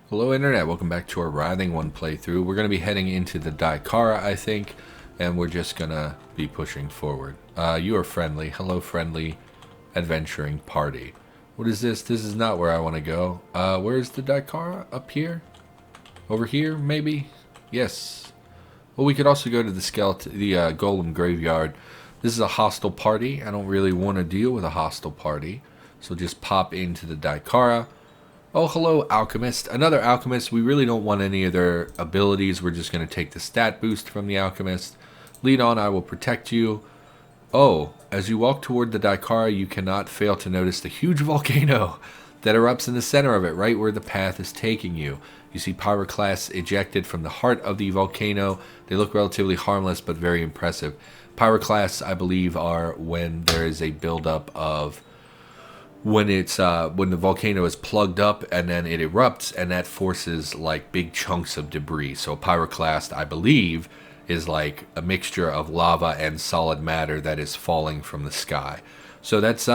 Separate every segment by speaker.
Speaker 1: Hello Internet, welcome back to our Writhing One playthrough. We're going to be heading into the Daikara, I think, and we're just going to be pushing forward. You are friendly. Hello friendly adventuring party. What is this? This is not where I want to go. Where's the Daikara? Up here? Over here, maybe? Yes. Well, we could also go to the Golem Graveyard. This is a hostile party. I don't really want to deal with a hostile party. So just pop into the Daikara. Oh, hello, Alchemist. Another Alchemist. We really don't want any of their abilities. We're just going to take the stat boost from the Alchemist. Lead on, I will protect you. Oh, as you walk toward the Daikara, you cannot fail to notice the huge volcano that erupts in the center of it, right where the path is taking you. You see pyroclasts ejected from the heart of the volcano. They look relatively harmless, but very impressive. Pyroclasts, I believe, are when there is a buildup of... when the volcano is plugged up and then it erupts, and that forces like big chunks of debris. So a pyroclast, I believe, is like a mixture of lava and solid matter that is falling from the sky. So that's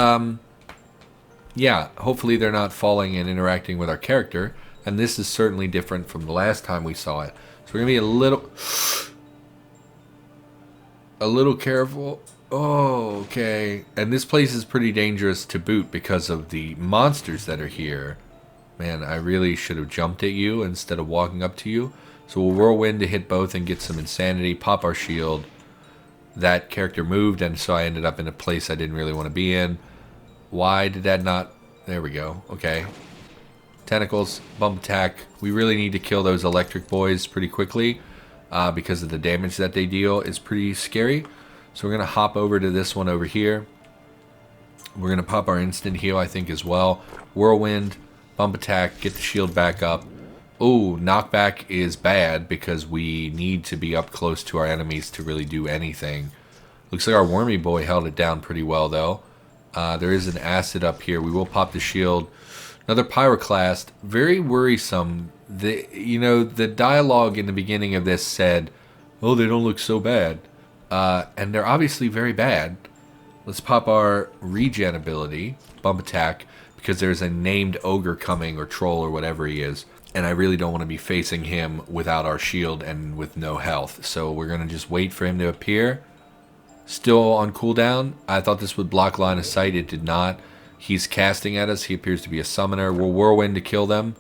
Speaker 1: yeah, hopefully they're not falling and interacting with our character, and this is certainly different from the last time we saw it. So we're gonna be a little careful. Oh, okay. And this place is pretty dangerous to boot because of the monsters that are here. Man, I really should have jumped at you instead of walking up to you. So we'll whirlwind to hit both and get some insanity. Pop our shield. That character moved, and so I ended up in a place I didn't really want to be in. Why did that not... There we go. Okay. Tentacles. Bump attack. We really need to kill those electric boys pretty quickly because of the damage that they deal is pretty scary. So we're going to hop over to this one over here. We're going to pop our instant heal, I think, as well. Whirlwind, bump attack, get the shield back up. Oh, knockback is bad because we need to be up close to our enemies to really do anything. Looks like our wormy boy held it down pretty well, though. There is an acid up here. We will pop the shield. Another pyroclast. Very worrisome. The dialogue in the beginning of this said, "Oh, they don't look so bad." And they're obviously very bad. Let's pop our regen ability, bump attack, because there's a named ogre coming, or troll, or whatever he is. And I really don't want to be facing him without our shield and with no health. So we're going to just wait for him to appear. Still on cooldown. I thought this would block line of sight. It did not. He's casting at us. He appears to be a summoner. We'll whirlwind to kill them.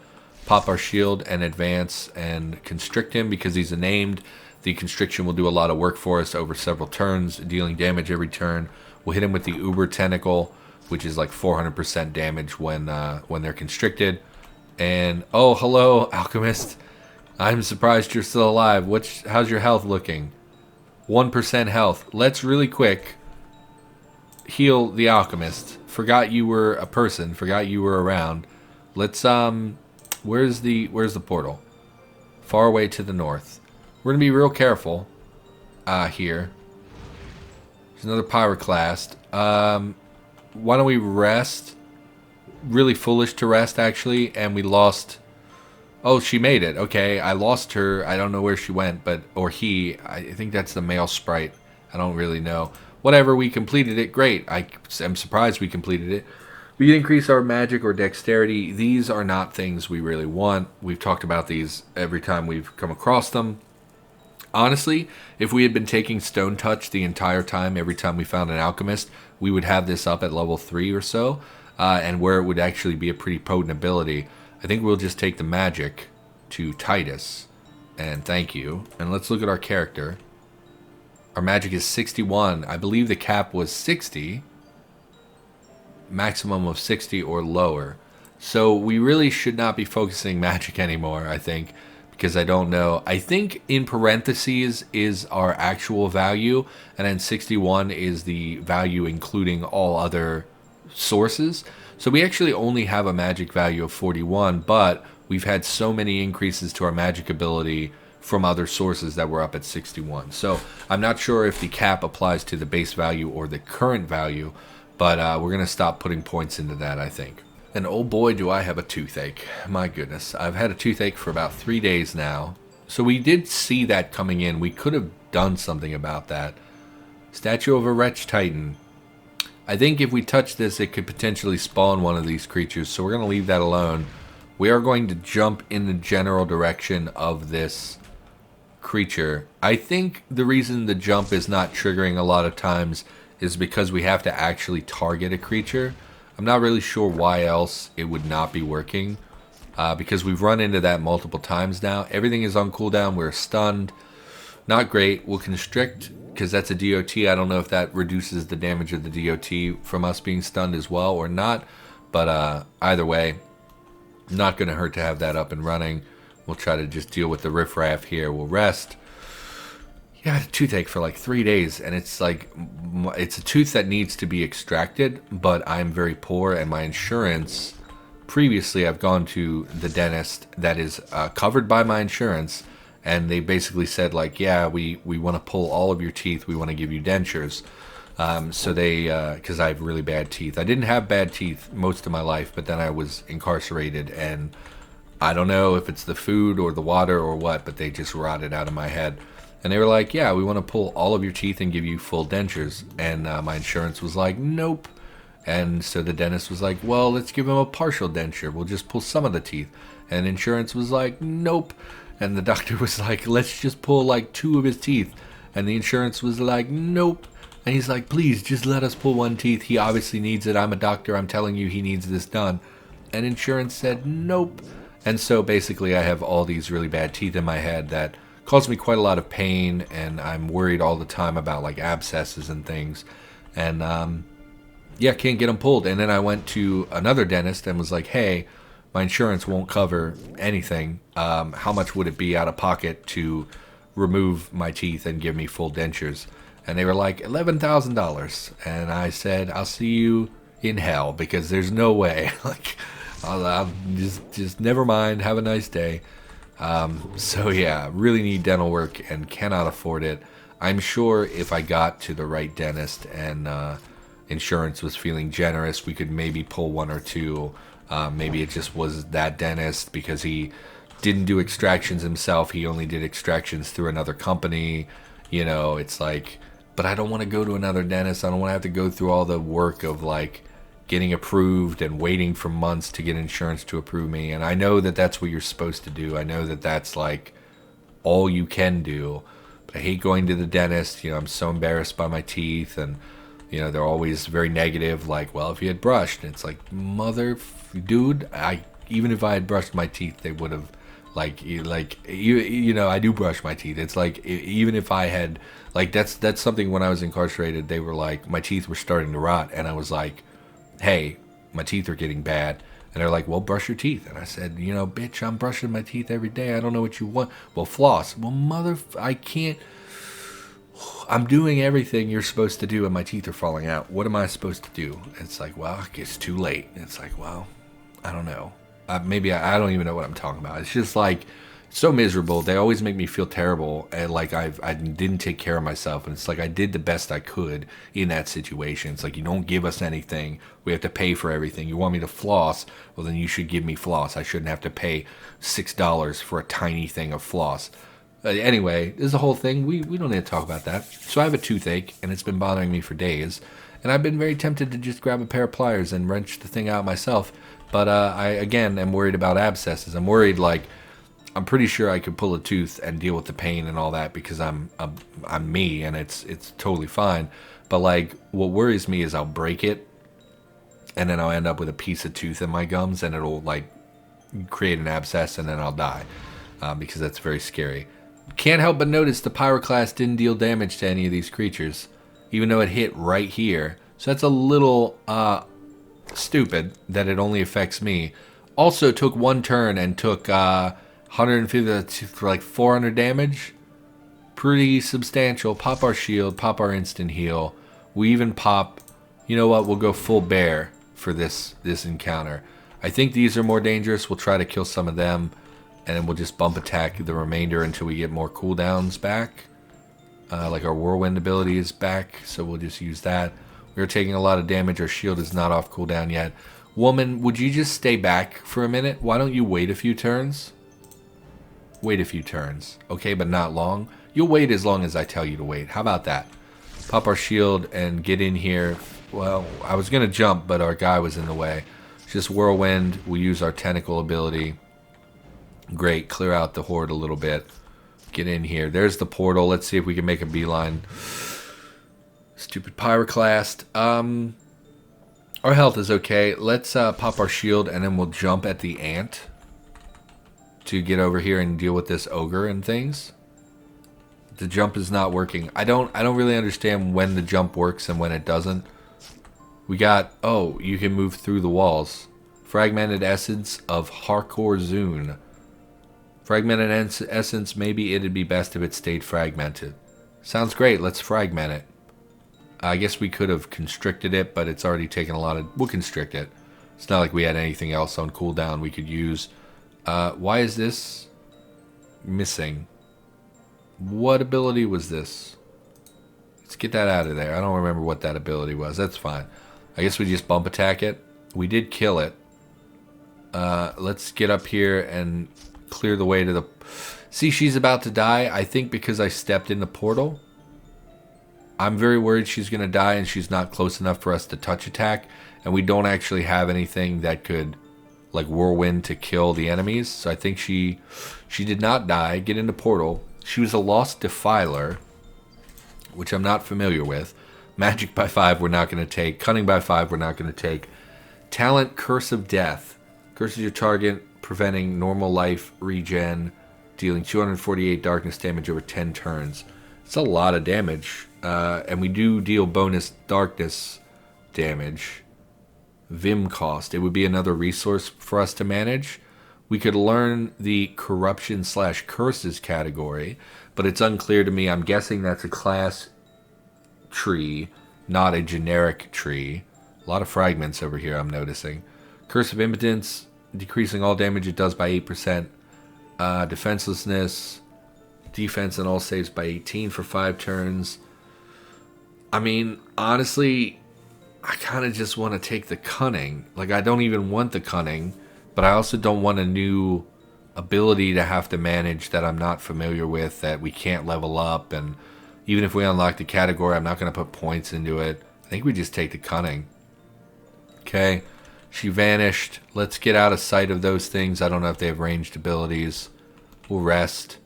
Speaker 1: Pop our shield and advance and constrict him because he's a named. The constriction will do a lot of work for us over several turns, dealing damage every turn. We'll hit him with the Uber Tentacle, which is like 400% damage when they're constricted. And, oh, hello, Alchemist. I'm surprised you're still alive. How's your health looking? 1% health. Let's really quick heal the Alchemist. Forgot you were a person. Forgot you were around. Let's, where's the portal? Far away to the north. We're going to be real careful here. There's another pyroclast. Why don't we rest? Really foolish to rest, actually. And we lost... Oh, she made it. Okay, I lost her. I don't know where she went, or he. I think that's the male sprite. I don't really know. Whatever, we completed it. Great. I'm surprised we completed it. We can increase our magic or dexterity. These are not things we really want. We've talked about these every time we've come across them. Honestly, if we had been taking Stone Touch the entire time, every time we found an Alchemist, we would have this up at level 3 or so, and where it would actually be a pretty potent ability. I think we'll just take the magic to Tidus, and thank you. And let's look at our character. Our magic is 61. I believe the cap was 60. Maximum of 60 or lower. So we really should not be focusing magic anymore, I think. Because I don't know. I think in parentheses is our actual value, and then 61 is the value including all other sources. So we actually only have a magic value of 41, but we've had so many increases to our magic ability from other sources that we're up at 61. So I'm not sure if the cap applies to the base value or the current value, but we're going to stop putting points into that, I think. And oh boy, do I have a toothache. My goodness. I've had a toothache for about 3 days now. So we did see that coming in. We could have done something about that. Statue of a Wretch Titan. I think if we touch this, it could potentially spawn one of these creatures. So we're going to leave that alone. We are going to jump in the general direction of this creature. I think the reason the jump is not triggering a lot of times is because we have to actually target a creature. I'm not really sure why else it would not be working, because we've run into that multiple times now. Everything is on cooldown. We're stunned. Not great. We'll constrict because that's a DOT. I don't know if that reduces the damage of the DOT from us being stunned as well or not, but either way, not going to hurt to have that up and running. We'll try to just deal with the riffraff here. We'll rest. Yeah, I had a toothache for like 3 days, and it's like, it's a tooth that needs to be extracted, but I'm very poor, and my insurance, previously I've gone to the dentist that is covered by my insurance, and they basically said like, yeah, we want to pull all of your teeth, we want to give you dentures. So they, because I have really bad teeth. I didn't have bad teeth most of my life, but then I was incarcerated, and I don't know if it's the food or the water or what, but they just rotted out of my head. And they were like, yeah, we want to pull all of your teeth and give you full dentures. And my insurance was like, nope. And so the dentist was like, well, let's give him a partial denture. We'll just pull some of the teeth. And insurance was like, nope. And the doctor was like, let's just pull like 2 of his teeth. And the insurance was like, nope. And he's like, please, just let us pull 1 teeth. He obviously needs it. I'm a doctor. I'm telling you he needs this done. And insurance said, nope. And so basically I have all these really bad teeth in my head that cause me quite a lot of pain, and I'm worried all the time about like abscesses and things. And yeah, can't get them pulled. And then I went to another dentist and was like, hey, my insurance won't cover anything. How much would it be out of pocket to remove my teeth and give me full dentures? And they were like, $11,000. And I said, I'll see you in hell, because there's no way. Like, I'll just never mind. Have a nice day. So yeah, really need dental work and cannot afford it. I'm sure if I got to the right dentist and insurance was feeling generous, we could maybe pull 1 or 2. Maybe it just was that dentist because he didn't do extractions himself. He only did extractions through another company. You know, it's like, but I don't want to go to another dentist. I don't want to have to go through all the work of like getting approved and waiting for months to get insurance to approve me. And I know that that's what you're supposed to do. I know that that's like all you can do. But I hate going to the dentist. You know, I'm so embarrassed by my teeth, and you know, they're always very negative. Like, well, if you had brushed, and it's like, dude, even if I had brushed my teeth, they would have you know, I do brush my teeth. It's like, even if I had, like, that's something. When I was incarcerated, they were like, my teeth were starting to rot, and I was like, hey, my teeth are getting bad. And they're like, well, brush your teeth. And I said, you know, bitch, I'm brushing my teeth every day. I don't know what you want. Well, floss. Well, I can't. I'm doing everything you're supposed to do, and my teeth are falling out. What am I supposed to do? It's like, well, it's too late. It's like, well, I don't know. Maybe I don't even know what I'm talking about. It's just like so miserable. They always make me feel terrible, and like I didn't take care of myself. And it's like I did the best I could in that situation. It's like, you don't give us anything. We have to pay for everything. You want me to floss? Well, then you should give me floss. I shouldn't have to pay $6 for a tiny thing of floss. Anyway, this is the whole thing. We don't need to talk about that. So I have a toothache, and it's been bothering me for days. And I've been very tempted to just grab a pair of pliers and wrench the thing out myself. But I, again, am worried about abscesses. I'm worried, like, I'm pretty sure I could pull a tooth and deal with the pain and all that because I'm me, and it's totally fine. But like, what worries me is I'll break it, and then I'll end up with a piece of tooth in my gums, and it'll like create an abscess, and then I'll die, because that's very scary. Can't help but notice the pyroclast didn't deal damage to any of these creatures, even though it hit right here. So that's a little stupid that it only affects me. Also took 1 turn and took 150 for like 400 damage. Pretty substantial. Pop our shield, pop our instant heal. We even pop, you know what, we'll go full bear for this encounter. I think these are more dangerous. We'll try to kill some of them, and then we'll just bump attack the remainder until we get more cooldowns back. Like our whirlwind ability is back, so we'll just use that. We're taking a lot of damage. Our shield is not off cooldown yet. Woman, would you just stay back for a minute? Why don't you wait a few turns? Wait a few turns. Okay, but not long. You'll wait as long as I tell you to wait. How about that? Pop our shield and get in here. Well, I was going to jump, but our guy was in the way. Just whirlwind. We'll use our tentacle ability. Great. Clear out the horde a little bit. Get in here. There's the portal. Let's see if we can make a beeline. Stupid pyroclast. Our health is okay. Let's pop our shield and then we'll jump at the ant to get over here and deal with this ogre and things. The jump is not working. I don't really understand when the jump works and when it doesn't. We got, oh, you can move through the walls. Fragmented essence of Hardcore Zune. Fragmented essence, maybe it'd be best if it stayed fragmented. Sounds great, let's fragment it. I guess we could have constricted it, but it's already taken a lot of... We'll constrict it. It's not like we had anything else on cooldown we could use. Why is this missing? What ability was this? Let's get that out of there. I don't remember what that ability was. That's fine. I guess we just bump attack it. We did kill it. Let's get up here and clear the way to the... See, she's about to die. I think because I stepped in the portal. I'm very worried she's going to die and she's not close enough for us to touch attack. And we don't actually have anything that could, like, whirlwind to kill the enemies. So I think she did not die. Get in the portal. She was a Lost Defiler, which I'm not familiar with. Magic by 5 we're not going to take. Cunning by 5 we're not going to take. Talent Curse of Death. Curses your target, preventing normal life regen, dealing 248 darkness damage over 10 turns. It's a lot of damage. And we do deal bonus darkness damage. Vim cost. It would be another resource for us to manage. We could learn the corruption/curses category, but it's unclear to me. I'm guessing that's a class tree, not a generic tree. A lot of fragments over here I'm noticing. Curse of Impotence, decreasing all damage it does by 8%. Defenselessness, defense and all saves by 18 for 5 turns. I mean, honestly, I kind of just want to take the Cunning. Like, I don't even want the Cunning, but I also don't want a new ability to have to manage that I'm not familiar with, that we can't level up. And even if we unlock the category, I'm not going to put points into it. I think we just take the Cunning. Okay, she vanished. Let's get out of sight of those things. I don't know if they have ranged abilities. We'll rest.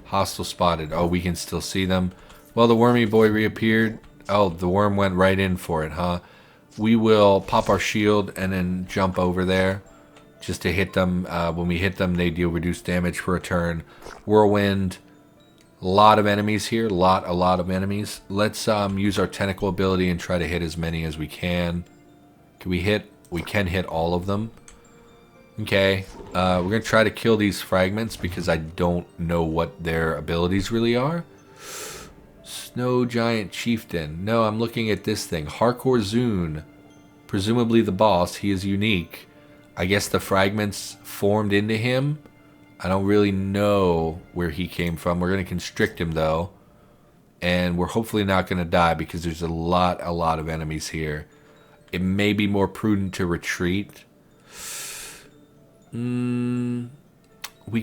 Speaker 1: Hostile spotted. Oh, we can still see them. Well, the wormy boy reappeared. Oh, the worm went right in for it, huh? We will pop our shield and then jump over there just to hit them. When we hit them, they deal reduced damage for a turn. Whirlwind. A lot of enemies here. A lot of enemies. Let's use our tentacle ability and try to hit as many as we can. Can we hit? We can hit all of them. Okay. We're going to try to kill these fragments because I don't know what their abilities really are. Snow Giant Chieftain. No, I'm looking at this thing. Hardcore Zune. Presumably the boss. He is unique. I guess the fragments formed into him. I don't really know where he came from. We're going to constrict him, though. And we're hopefully not going to die because there's a lot of enemies here. It may be more prudent to retreat. We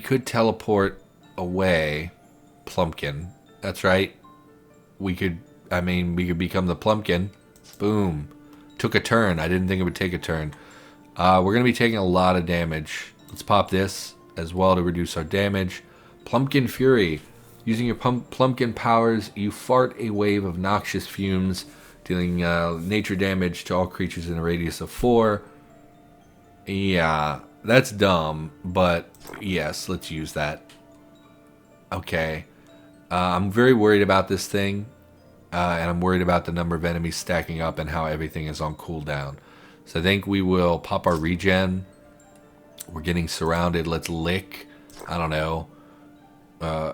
Speaker 1: could teleport away. Plumpkin. That's right. We could become the Plumpkin. Boom. Took a turn. I didn't think it would take a turn. We're going to be taking a lot of damage. Let's pop this as well to reduce our damage. Plumpkin Fury. Using your Plumpkin powers, you fart a wave of noxious fumes, dealing nature damage to all creatures in a radius of 4. Yeah, that's dumb, but yes, let's use that. Okay. I'm very worried about this thing, and I'm worried about the number of enemies stacking up and how everything is on cooldown. So I think we will pop our regen. We're getting surrounded. Let's lick. I don't know.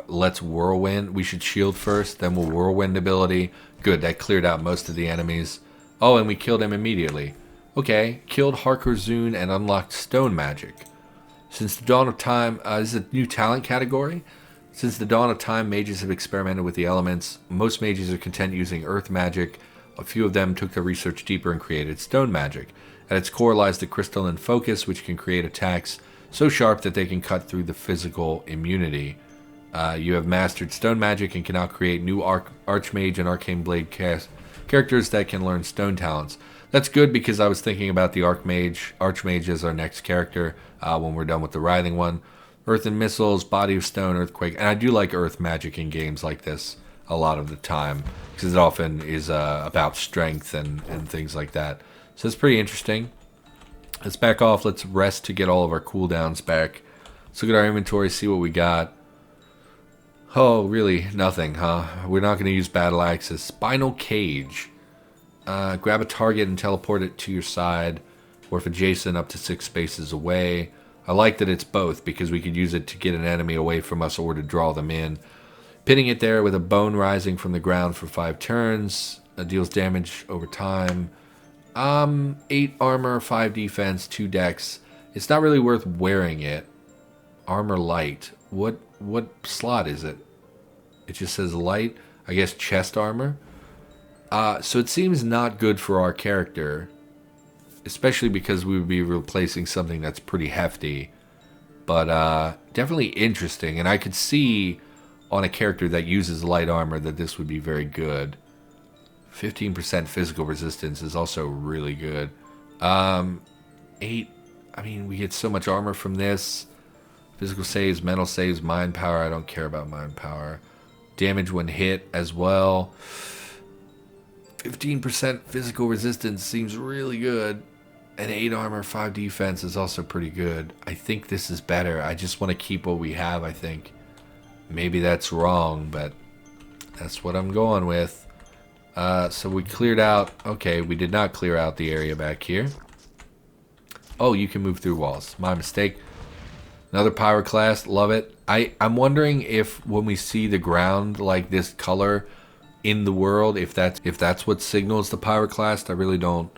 Speaker 1: Let's whirlwind. We should shield first, then we'll whirlwind ability. Good, that cleared out most of the enemies. Oh, and we killed him immediately. Okay, killed Hardcore Zune and unlocked Stone Magic. Since the dawn of time, this is a new talent category. Since the dawn of time, mages have experimented with the elements. Most mages are content using earth magic. A few of them took their research deeper and created stone magic. At its core lies the crystalline focus, which can create attacks so sharp that they can cut through the physical immunity. You have mastered stone magic and can now create new Archmage and Arcane Blade characters that can learn stone talents. That's good because I was thinking about the Archmage as our next character when we're done with the Writhing one. Earth and Missiles, Body of Stone, Earthquake. And I do like Earth Magic in games like this a lot of the time because it often is about strength and things like that. So it's pretty interesting. Let's back off. Let's rest to get all of our cooldowns back. Let's look at our inventory, see what we got. Oh, really? Nothing, huh? We're not going to use Battle Axes. Spinal Cage. Grab a target and teleport it to your side, or if adjacent, up to 6 spaces away. I like that it's both, because we could use it to get an enemy away from us or to draw them in. Pinning it there with a bone rising from the ground for 5 turns. Deals damage over time. 8 armor, 5 defense, 2 dex. It's not really worth wearing it. Armor light. What slot is it? It just says light. I guess chest armor. So it seems not good for our character, especially because we would be replacing something that's pretty hefty. But definitely interesting, and I could see on a character that uses light armor that this would be very good. 15% physical resistance is also really good. 8, I mean, we get so much armor from this. Physical saves, mental saves, mind power. I don't care about mind power. Damage when hit as well. 15% physical resistance seems really good. And 8 armor, 5 defense is also pretty good. I think this is better. I just want to keep what we have, I think. Maybe that's wrong, but that's what I'm going with. So we cleared out... Okay, we did not clear out the area back here. Oh, you can move through walls. My mistake. Another Pyroclast. Love it. I'm wondering if when we see the ground like this color in the world, if that's what signals the Pyroclast. I really don't...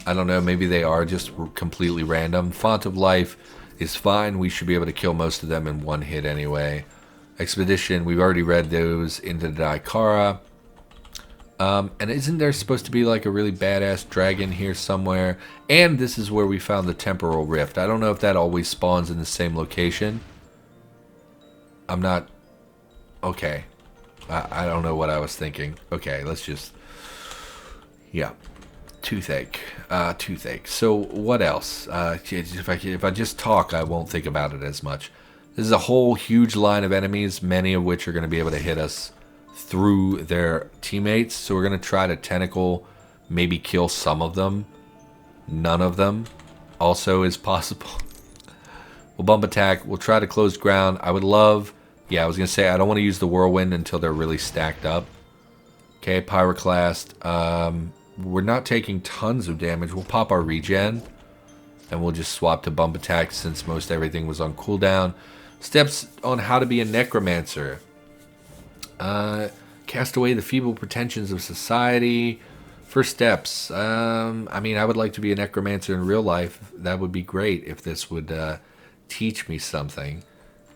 Speaker 1: I don't know. Maybe they are just completely random. Font of Life is fine. We should be able to kill most of them in one hit anyway. Expedition, we've already read those. Into the Daikara. And isn't there supposed to be like a really badass dragon here somewhere? And this is where we found the Temporal Rift. I don't know if that always spawns in the same location. I'm not... Okay. I don't know what I was thinking. Okay, let's just... Yeah. Toothache. Toothache. So, what else? If I just talk, I won't think about it as much. This is a whole huge line of enemies, many of which are going to be able to hit us through their teammates. So we're going to try to tentacle, maybe kill some of them. None of them also is possible. We'll bump attack. We'll try to close ground. I would love... Yeah, I was going to say, I don't want to use the Whirlwind until they're really stacked up. Okay, Pyroclast. We're not taking tons of damage. We'll pop our regen. And we'll just swap to bump attack since most everything was on cooldown. Steps on how to be a necromancer. Cast away the feeble pretensions of society. First steps. I mean, I would like to be a necromancer in real life. That would be great if this would teach me something.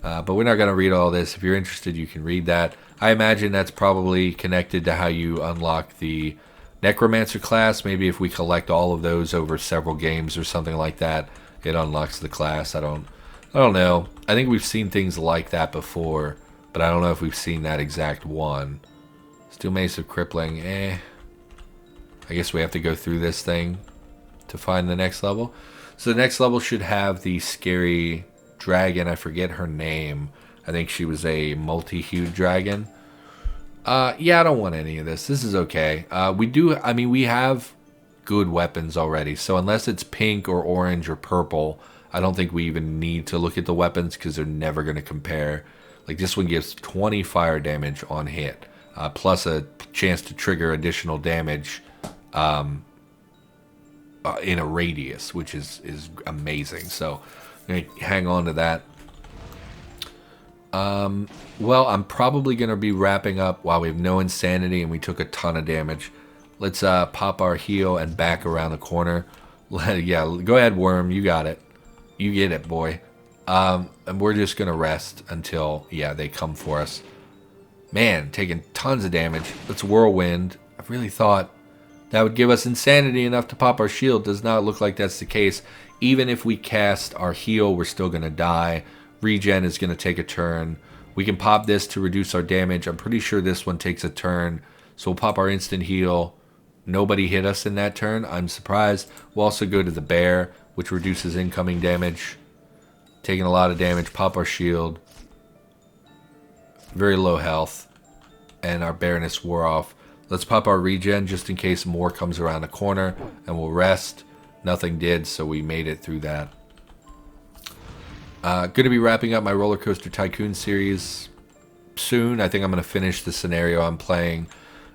Speaker 1: But we're not going to read all this. If you're interested, you can read that. I imagine that's probably connected to how you unlock the Necromancer class. Maybe if we collect all of those over several games or something like that, it unlocks the class. I don't know. I think we've seen things like that before, but I don't know if we've seen that exact one. Steel Mace of Crippling. I guess we have to go through this thing to find the next level. So the next level should have the scary dragon. I forget her name. I think she was a multi-hued dragon. Yeah, I don't want any of this. This is okay. We have good weapons already. So unless it's pink or orange or purple, I don't think we even need to look at the weapons because they're never going to compare. Like this one gives 20 fire damage on hit, plus a chance to trigger additional damage in a radius, which is amazing. So I'm going to hang on to that. Well, I'm probably going to be wrapping up while we have no insanity and we took a ton of damage. Let's pop our heal and back around the corner. Yeah, go ahead, Worm. You got it. You get it, boy. And we're just going to rest until, yeah, they come for us. Man, taking tons of damage. Let's Whirlwind. I really thought that would give us insanity enough to pop our shield. Does not look like that's the case. Even if we cast our heal, we're still going to die. Regen is going to take a turn. We can pop this to reduce our damage. I'm pretty sure this one takes a turn. So we'll pop our instant heal. Nobody hit us in that turn. I'm surprised. We'll also go to the bear, which reduces incoming damage. Taking a lot of damage. Pop our shield. Very low health. And our bareness wore off. Let's pop our regen just in case more comes around the corner. And we'll rest. Nothing did, so we made it through that. Going to be wrapping up my Roller Coaster Tycoon series soon. I think I'm going to finish the scenario I'm playing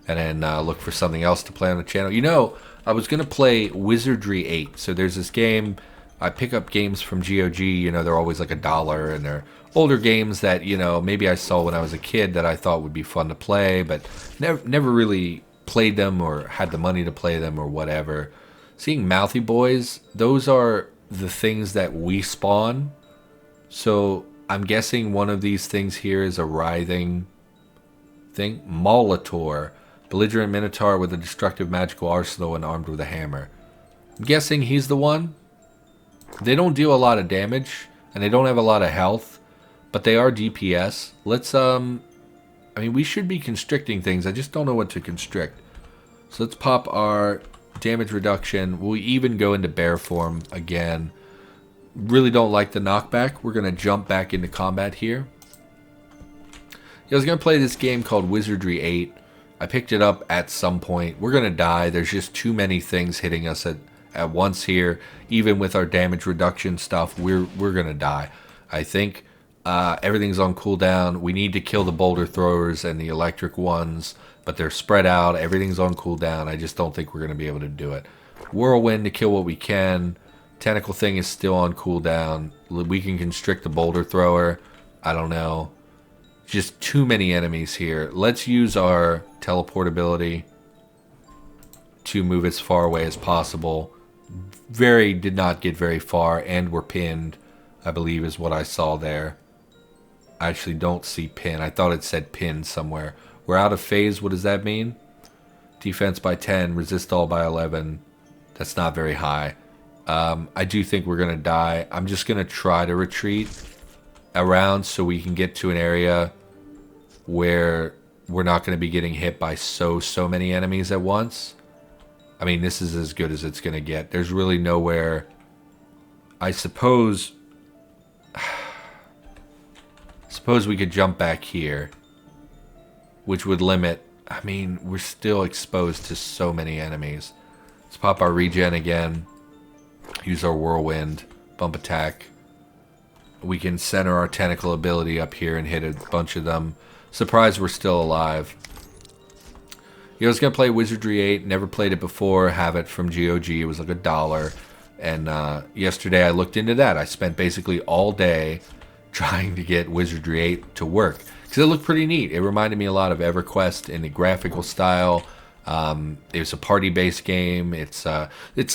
Speaker 1: and then look for something else to play on the channel. You know, I was going to play Wizardry 8. So there's this game. I pick up games from GOG. You know, they're always like $1, and they're older games that, you know, maybe I saw when I was a kid that I thought would be fun to play, but never really played them or had the money to play them or whatever. Seeing Mouthy Boys, those are the things that we spawn. So I'm guessing one of these things here is a writhing thing. Molitor. Belligerent Minotaur with a destructive magical arsenal and armed with a hammer. I'm guessing he's the one. They don't deal a lot of damage, and they don't have a lot of health, but they are DPS. Let's, I mean, we should be constricting things. I just don't know what to constrict. So let's pop our damage reduction. We'll even go into bear form again. Really don't like the knockback. We're going to jump back into combat here. I was going to play this game called Wizardry 8. I picked it up at some point. We're going to die. There's just too many things hitting us at once here. Even with our damage reduction stuff, we're going to die. I think everything's on cooldown. We need to kill the boulder throwers and the electric ones, but they're spread out. Everything's on cooldown. I just don't think we're going to be able to do it. Whirlwind to kill what we can. Tentacle thing is still on cooldown. We can constrict the boulder thrower. I don't know. Just too many enemies here. Let's use our teleportability to move as far away as possible. Did not get very far, and we're pinned, I believe is what I saw there. I actually don't see pin. I thought it said pin somewhere. We're out of phase. What does that mean? Defense by 10, resist all by 11. That's not very high. I do think we're going to die. I'm just going to try to retreat around so we can get to an area where we're not going to be getting hit by so many enemies at once. I mean, this is as good as it's going to get. There's really nowhere. I suppose we could jump back here, which would limit. I mean, we're still exposed to so many enemies. Let's pop our regen again. Use our whirlwind. Bump attack. We can center our tentacle ability up here and hit a bunch of them. Surprised we're still alive. I was going to play Wizardry 8. Never played it before. Have it from GOG. It was like $1. And yesterday I looked into that. I spent basically all day trying to get Wizardry 8 to work. Because it looked pretty neat. It reminded me a lot of EverQuest in the graphical style. It was a party-based game. It's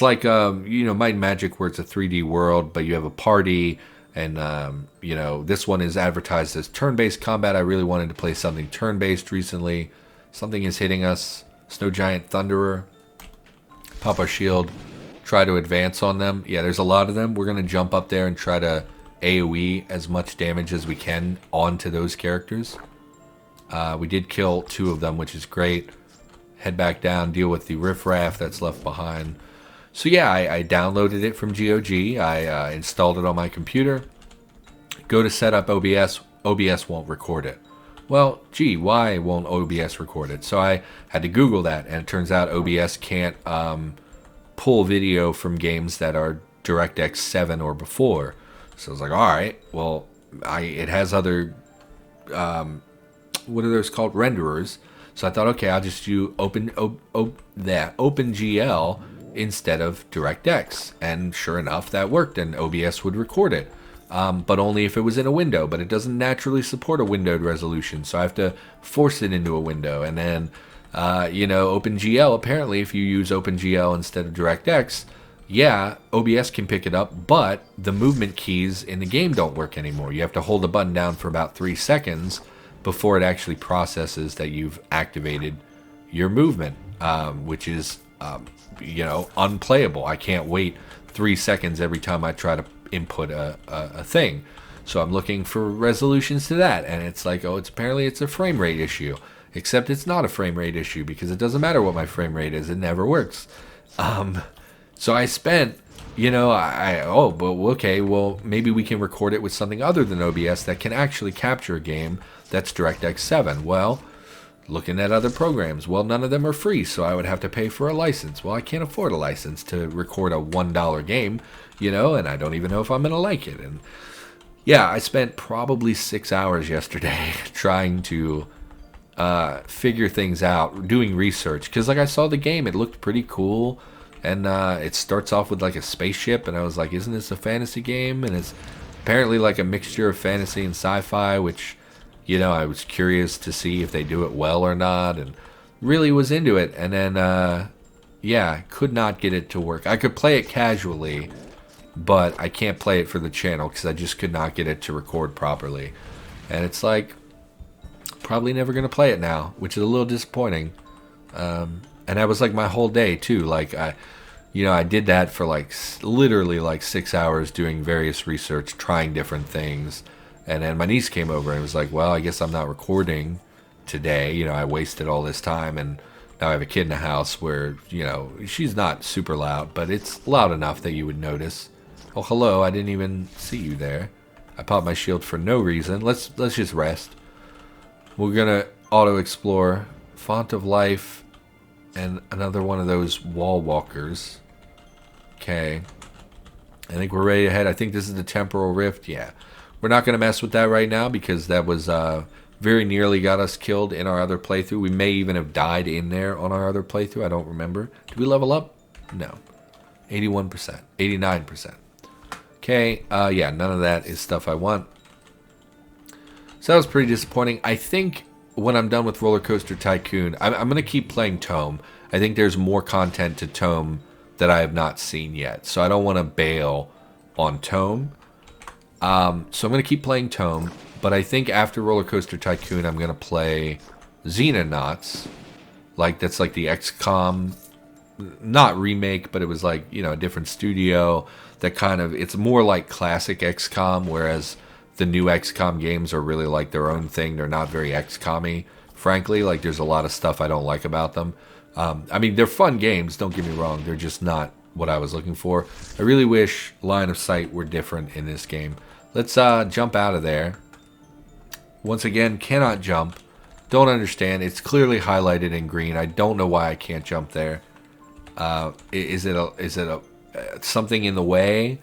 Speaker 1: like, you know, Might and Magic where it's a 3D world, but you have a party. And, you know, this one is advertised as turn-based combat. I really wanted to play something turn-based recently. Something is hitting us. Snow Giant Thunderer. Pop our shield. Try to advance on them. Yeah, there's a lot of them. We're going to jump up there and try to AoE as much damage as we can onto those characters. We did kill 2 of them, which is great. Head back down, deal with the riffraff that's left behind. So yeah, I downloaded it from GOG. I installed it on my computer. Go to set up OBS. OBS won't record it. Well, gee, why won't OBS record it? So I had to Google that, and it turns out OBS can't pull video from games that are DirectX 7 or before. So I was like, all right, well, it has other, what are those called? Renderers. So I thought, okay, I'll just do OpenGL instead of DirectX. And sure enough, that worked, and OBS would record it. But only if it was in a window, but it doesn't naturally support a windowed resolution, so I have to force it into a window. And then, you know, OpenGL, apparently if you use OpenGL instead of DirectX, yeah, OBS can pick it up, but the movement keys in the game don't work anymore. You have to hold the button down for about 3 seconds before it actually processes that you've activated your movement, which is, you know, unplayable. I can't wait 3 seconds every time I try to input a thing. So I'm looking for resolutions to that, and it's like, oh, apparently it's a frame rate issue. Except it's not a frame rate issue because it doesn't matter what my frame rate is. It never works. So I spent, but okay, well, maybe we can record it with something other than OBS that can actually capture a game that's DirectX 7. Well, looking at other programs, well, none of them are free, so I would have to pay for a license. Well, I can't afford a license to record a $1 game, and I don't even know if I'm going to like it. And yeah, I spent probably 6 hours yesterday trying to figure things out, doing research, because like I saw the game, it looked pretty cool. And it starts off with like a spaceship, and I was like, isn't this a fantasy game? And it's apparently like a mixture of fantasy and sci-fi, which, I was curious to see if they do it well or not, and really was into it. And then, could not get it to work. I could play it casually, but I can't play it for the channel because I just could not get it to record properly. And it's like, probably never going to play it now, which is a little disappointing. And that was like my whole day too. Like I did that for like literally like 6 hours doing various research, trying different things. And then my niece came over and was like, well, I guess I'm not recording today. I wasted all this time, and now I have a kid in the house where, she's not super loud, but it's loud enough that you would notice. Oh, hello, I didn't even see you there. I popped my shield for no reason. Let's just rest. We're gonna auto explore Font of Life. And another one of those wall walkers. Okay. I think we're ready to head. I think this is the temporal rift. Yeah. We're not going to mess with that right now because that was very nearly got us killed in our other playthrough. We may even have died in there on our other playthrough. I don't remember. Did we level up? No. 81%. 89%. Okay. Yeah, none of that is stuff I want. So that was pretty disappointing. I think when I'm done with Roller Coaster Tycoon, I'm going to keep playing ToME. I think there's more content to ToME that I have not seen yet. So I don't want to bail on ToME. So I'm going to keep playing ToME. But I think after Roller Coaster Tycoon, I'm going to play Xenonauts. That's like the XCOM, not remake, but it was like, a different studio. That kind of, it's more like classic XCOM, whereas the new XCOM games are really like their own thing. They're not very XCOM-y, frankly. Like, there's a lot of stuff I don't like about them. They're fun games, don't get me wrong. They're just not what I was looking for. I really wish line of sight were different in this game. Let's jump out of there. Once again, cannot jump. Don't understand. It's clearly highlighted in green. I don't know why I can't jump there. Is it something in the way?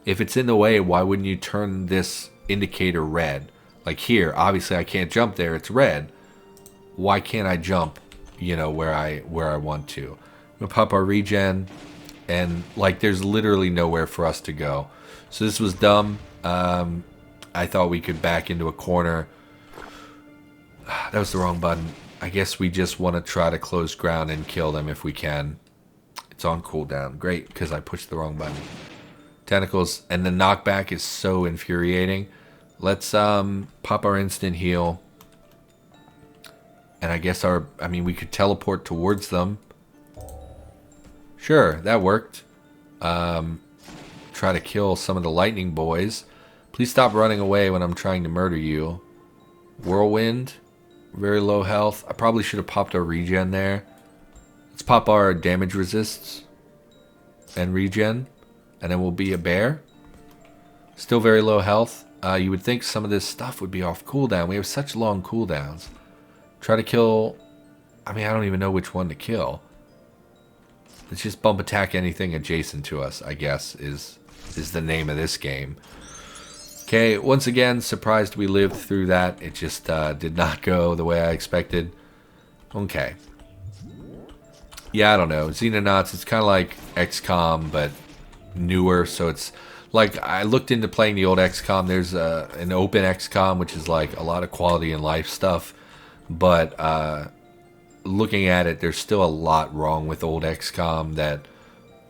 Speaker 1: If it's in the way, why wouldn't you turn this indicator red? Like here, obviously I can't jump there, it's red. Why can't I jump, where I want to? I'm gonna pop our regen, and like there's literally nowhere for us to go. So this was dumb. I thought we could back into a corner. That was the wrong button. I guess we just want to try to close ground and kill them if we can. It's on cooldown. Great, because I pushed the wrong button. Tentacles, and the knockback is so infuriating. Let's pop our instant heal. And I guess we could teleport towards them. Sure, that worked. Try to kill some of the lightning boys. Please stop running away when I'm trying to murder you. Whirlwind, very low health. I probably should have popped our regen there. Let's pop our damage resists and regen. And then we'll be a bear. Still very low health. You would think some of this stuff would be off cooldown. We have such long cooldowns. Try to kill... I don't even know which one to kill. Let's just bump attack anything adjacent to us, I guess, is the name of this game. Okay, once again, surprised we lived through that. It just did not go the way I expected. Okay. Yeah, I don't know. Xenonauts, it's kind of like XCOM, but newer, so it's like I looked into playing the old XCOM. There's an open XCOM, which is like a lot of quality and life stuff, but looking at it, there's still a lot wrong with old XCOM that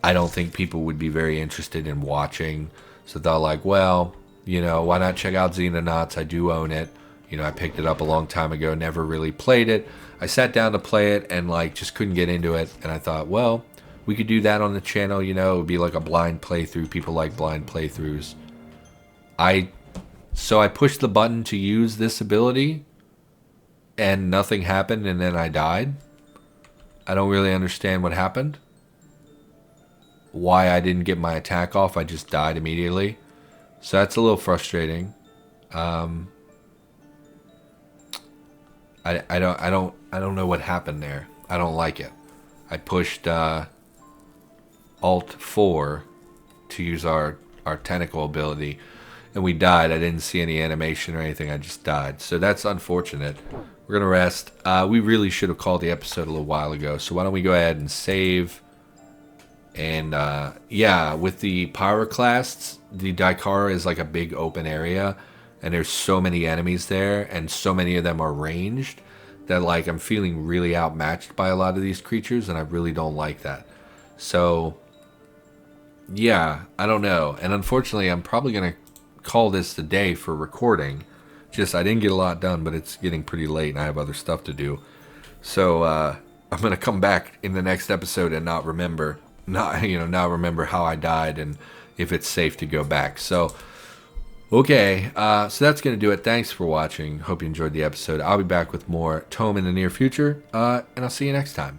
Speaker 1: I don't think people would be very interested in watching. So they're like, well, why not check out Xenonauts? I do own it. I picked it up a long time ago, never really played it. I sat down to play it and just couldn't get into it, and I thought, well, we could do that on the channel, it would be like a blind playthrough. People like blind playthroughs. So I pushed the button to use this ability, and nothing happened and then I died. I don't really understand what happened. Why I didn't get my attack off. I just died immediately. So that's a little frustrating. I don't know what happened there. I don't like it. I pushed Alt 4 to use our tentacle ability, and we died. I didn't see any animation or anything. I just died. So that's unfortunate. We're gonna rest. We really should have called the episode a little while ago. So why don't we go ahead and save? And yeah, with the pyroclasts, the Daikara is like a big open area, and there's so many enemies there, and so many of them are ranged that like I'm feeling really outmatched by a lot of these creatures, and I really don't like that. So yeah, I don't know. And unfortunately, I'm probably gonna call this the day for recording. Just I didn't get a lot done, but it's getting pretty late, and I have other stuff to do. So I'm gonna come back in the next episode and not remember how I died and if it's safe to go back. So okay, so that's gonna do it. Thanks for watching. Hope you enjoyed the episode. I'll be back with more ToME in the near future, and I'll see you next time.